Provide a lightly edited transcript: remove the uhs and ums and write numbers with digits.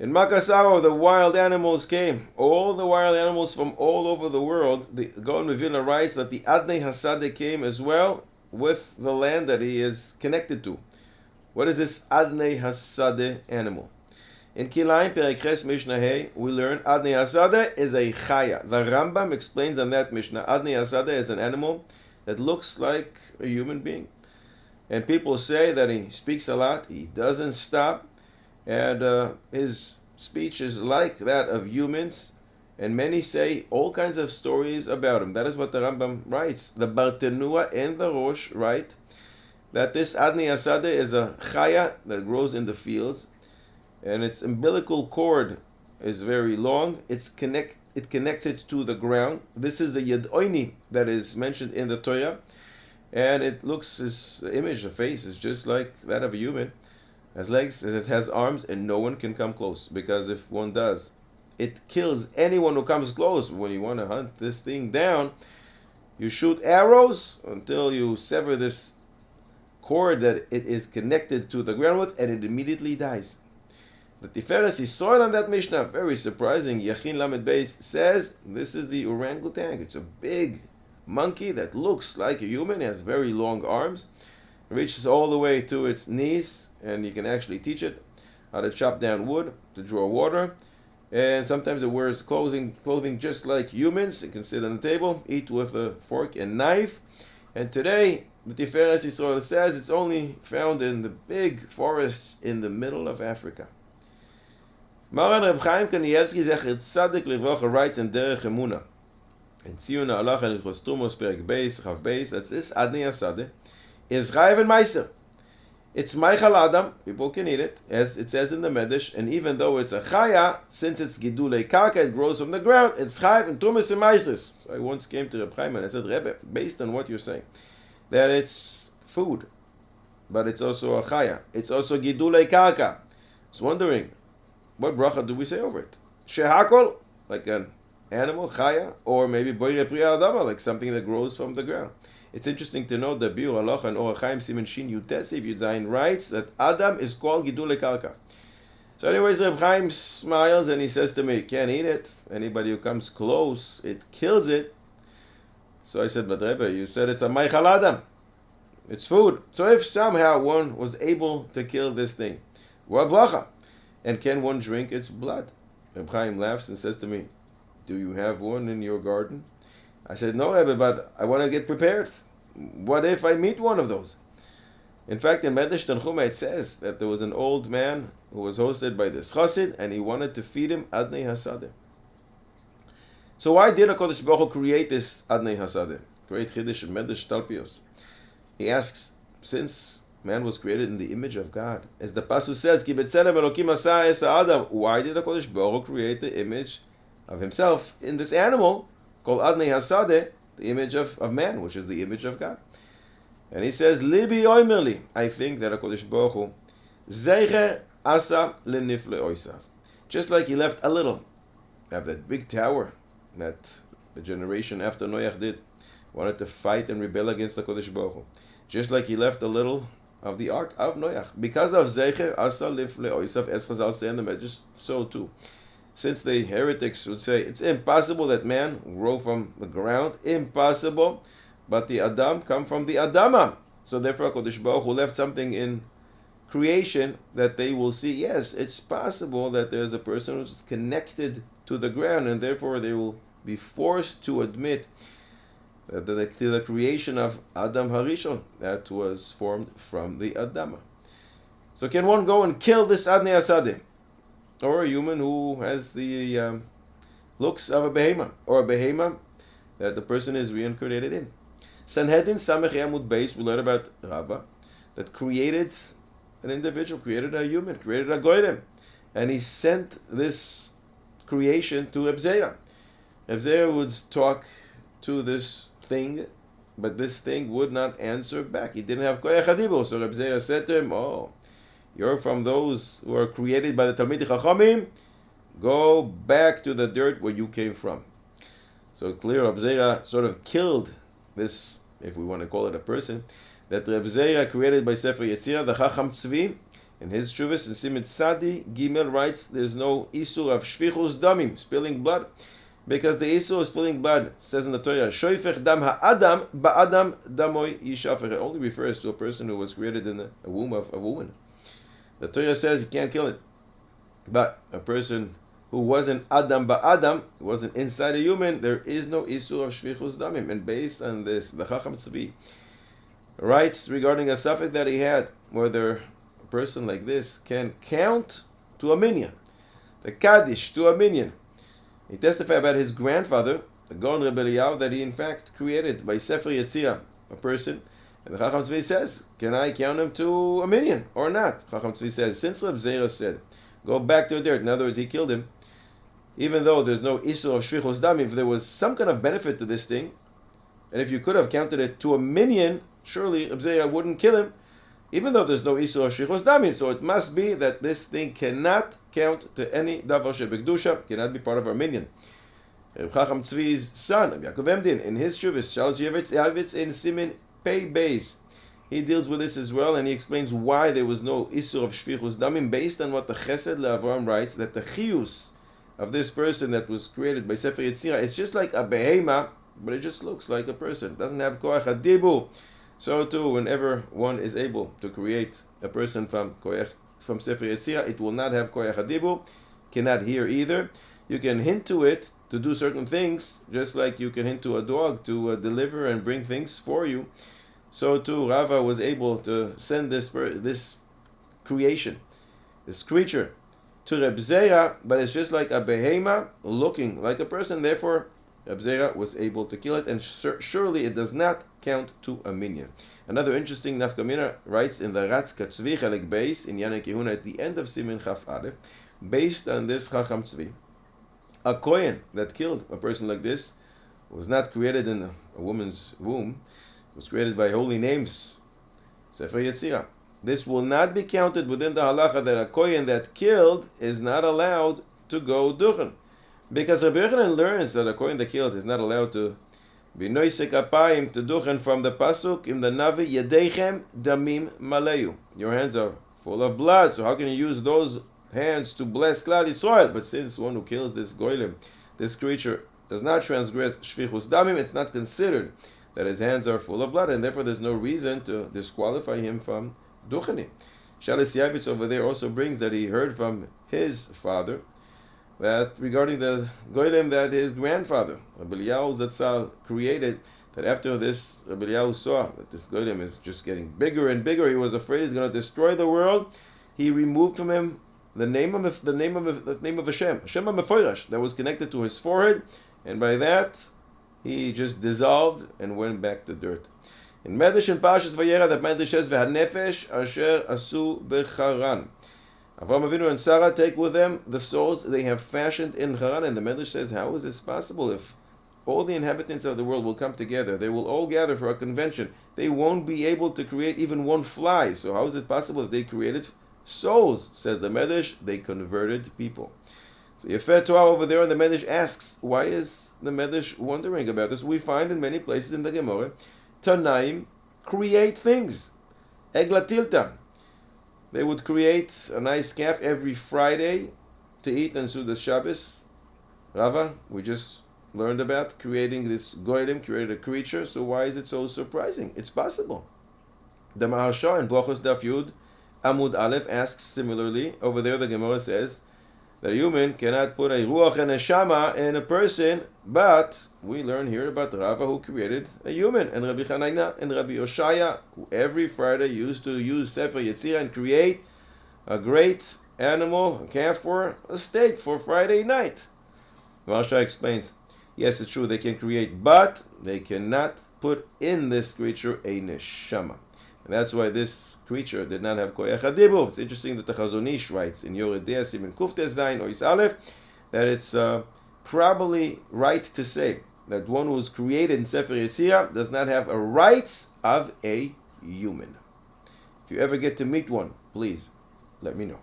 In Makassaro, the wild animals came. All the wild animals from all over the world. The Gaon Vilna writes that the Adnei Hasadeh came as well with the land that he is connected to. What is this Adnei Hasadeh animal? In Kilayim Perek Ches Mishnah Hey, we learn Adnei Hasadeh is a chaya. The Rambam explains on that Mishnah, Adnei Hasadeh is an animal that looks like a human being. And people say that he speaks a lot, he doesn't stop, and his speech is like that of humans, and many say all kinds of stories about him. That is what the Rambam writes. The Bartenua and the Rosh write that this Adnei Hasadeh is a chaya that grows in the fields, and its umbilical cord is very long. It connects it to the ground. This is a Yed'oini that is mentioned in the Torah, and it looks, his image, the face is just like that of a human. It has legs, it has arms, and no one can come close, because if one does, it kills anyone who comes close. When you want to hunt this thing down, you shoot arrows until you sever this cord that it is connected to the ground with, and it immediately dies. The Tiferes Yisrael on that Mishnah, very surprising. Yachin Lamed Beis says this is the orangutan. It's a big monkey that looks like a human. It has very long arms. It reaches all the way to its knees, and you can actually teach it how to chop down wood, to draw water. And sometimes it wears clothing just like humans. It can sit on the table, eat with a fork and knife. And today, the Tiferes Yisrael says it's only found in the big forests in the middle of Africa. Maran Reb Chaim Kanievsky Zecher Tzadik Livrocha writes in Derech Emuna, in Tziyun Ha'alacha and Hilchos Tumos Perek Beis Chav Beis, that this Adnei Hasadeh is Chayev and Meiser. It's Meichal Adam, people can eat it, as it says in the Medrash, and even though it's a Chaya, since it's Gidulei Karka, it grows from the ground, it's Chayev and Tumas and Meisers. So I once came to Reb Chaim and I said, Rebbe, based on what you're saying, that it's food, but it's also a Chaya, it's also Gidulei Karka. I was wondering, what bracha do we say over it? Shehakol, like an animal, chaya, or maybe boire priya adama, like something that grows from the ground. It's interesting to note that Biur Halacha and Orach Chaim Siman Shin Yutesiv Yudzayin writes that Adam is called Gidulei Karka. So anyways, Reb Chaim smiles and he says to me, you can't eat it. Anybody who comes close, it kills it. So I said, but Rebbe, you said it's a Meichal Adam. It's food. So if somehow one was able to kill this thing, what bracha? And can one drink its blood? Reb Chaim laughs and says to me, do you have one in your garden? I said, no, Rebbe, but I want to get prepared. What if I meet one of those? In fact, in Medrash Tanchuma it says that there was an old man who was hosted by this chassid, and he wanted to feed him Adnei Hasadeh. So why did HaKadosh Baruch Hu create this Adnei Hasadeh? Great Chiddush in Medrash Talpios. He asks, since man was created in the image of God, as the Pasuk says, Ki b'tzelem Elokim asa es Adam, why did HaKadosh Baruch Hu create the image of himself in this animal called Adnei Hasadeh, the image of man, which is the image of God? And he says, Libi oimerli, I think that HaKadosh Baruch Hu Zeicher asa lenifle oisav. Just like he left a little, have that big tower that the generation after Noach did, wanted to fight and rebel against the HaKadosh Baruch Hu. Just like he left a little of the ark of Noach. Because of Zeicher asa lenifle oisav, as Chazal say in the Medrash, so too. Since the heretics would say it's impossible that man will grow from the ground, impossible, but the Adam come from the Adama. So therefore HaKadosh Baruch Hu left something in creation that they will see, yes, it's possible that there's a person who's connected to the ground, and therefore they will be forced to admit that the creation of Adam Harishon, that was formed from the Adama. So can one go and kill this Adnei Hasadeh? Or a human who has the looks of a behemoth, or a behemoth that the person is reincarnated in. Sanhedrin Samech Yamud Beis, we learn about Rabbah, that created an individual, created a human, created a goylem, and he sent this creation to Reb Zera. Reb Zera would talk to this thing, but this thing would not answer back. He didn't have koyach hadibur, so Reb Zera said to him, oh, you're from those who are created by the Talmidei Chachamim. Go back to the dirt where you came from. So it's clear Reb Zera sort of killed this, if we want to call it a person, that Reb Zera created by Sefer Yetzirah, the Chacham Tzvi, In his Shuvas, in Siman Sadi, Gimel writes, there's no Isur of Shvichus Damim, spilling blood, because the Isur of spilling blood, says in the Torah, Shoifech Dam Ha'adam, Ba'adam Damoy Yishafech. It only refers to a person who was created in the womb of a woman. The Torah says you can't kill it. But a person who wasn't Adam Ba'adam, wasn't inside a human, there is no Isur of Shvichus Damim. And based on this, the Chacham Tzvi writes regarding a suffix that he had, whether a person like this can count to a minyan, the Kaddish to a minyan. He testified about his grandfather, the Gaon Rebbe Eliyahu, that he in fact created by Sefer Yetzirah, a person. And the Chacham Tzvi says, can I count him to a minyan or not? Chacham Tzvi says, since Reb Zera said, go back to the dirt, in other words, he killed him, even though there's no Isur of Shvichus Damim, if there was some kind of benefit to this thing, and if you could have counted it to a minyan, surely Reb Zera wouldn't kill him, even though there's no Isur of Shvichus Damim. So it must be that this thing cannot count to any Davar Shebekdusha, cannot be part of our minyan. Reb Chacham Tzvi's son, Reb Yaakov Emdin, in his Shuvas, Shalosh Yavitz in Simin Pei Beis, he deals with this as well, and he explains why there was no Isur of Shvichus Damim, based on what the Chesed LeAvraham writes, that the Chiyus of this person that was created by Sefer Yetzirah, it's just like a behema, but it just looks like a person. It doesn't have Koach HaDibur. So too, whenever one is able to create a person from Sefer Yetzirah, it will not have Koach HaDibur, cannot hear either. You can hint to it to do certain things, just like you can hint to a dog to deliver and bring things for you. So too, Rava was able to send this creation, this creature, to Reb Zera, but it's just like a behema looking like a person. Therefore, Reb Zera was able to kill it, and surely it does not count to a minyan. Another interesting nafkamina writes in the Ratz Katzvi Chalek Beis in Yana Kehuna at the end of Simin Chaf Aleph, based on this Chacham Tzvi, a kohen that killed a person like this was not created in a woman's womb. It was created by holy names, Sefer Yetzirah. This will not be counted within the halacha that a kohen that killed is not allowed to go duchen, because Rabbi Yochanan learns that a kohen that killed is not allowed to be noisek apayim to duchen from the pasuk in the Navi, Yedeichem damim maleyu. Your hands are full of blood, so how can you use those hands to bless Klal Yisrael? But since one who kills this goylem, this creature, does not transgress shvichus damim, it's not considered that his hands are full of blood, and therefore there's no reason to disqualify him from duchenim. Shalis Yavitz over there also brings that he heard from his father that regarding the goylem that his grandfather Rabbi Eliyahu Zatzal created, that after this Rabbi Eliyahu saw that this goylem is just getting bigger and bigger, he was afraid he's going to destroy the world. He removed from him the name of Hashem HaMeforash, that was connected to his forehead, and by that he just dissolved and went back to dirt. In Medrash and Parshas Vayera, that Medrash says, "V'hanefesh asher asu b'charan." Avraham Avinu and Sarah take with them the souls they have fashioned in Haran, and the Medrash says, how is this possible? If all the inhabitants of the world will come together, they will all gather for a convention, they won't be able to create even one fly. So how is it possible that they created souls? Says the Medrash, they converted people. So Yefet Torah over there, and the Medrash asks, why is the Medrash wondering about this? We find in many places in the Gemara, Tanaim create things. Eglatilta. They would create a nice calf every Friday to eat on Sudas Shabbos. Rava, we just learned about creating this goylem, created a creature, so why is it so surprising? It's possible. The Maharsha in Brachos Daf Yud Amud Aleph asks similarly. Over there the Gemara says that a human cannot put a ruach and a shama in a person, but we learn here about Rava who created a human, and Rabbi Chanina and Rabbi Yoshaya, who every Friday used to use Sefer Yetzirah and create a great animal, a calf for a steak for Friday night. Maharsha explains, yes, it's true, they can create, but they cannot put in this creature a neshama. And that's why this creature did not have koyach hadibur. It's interesting that the Chazon Ish writes in Yoreh Deah Siman Kuftes Zayin or Is Aleph that it's probably right to say that one who was created in Sefer Yetzirah does not have a rights of a human. If you ever get to meet one, please let me know.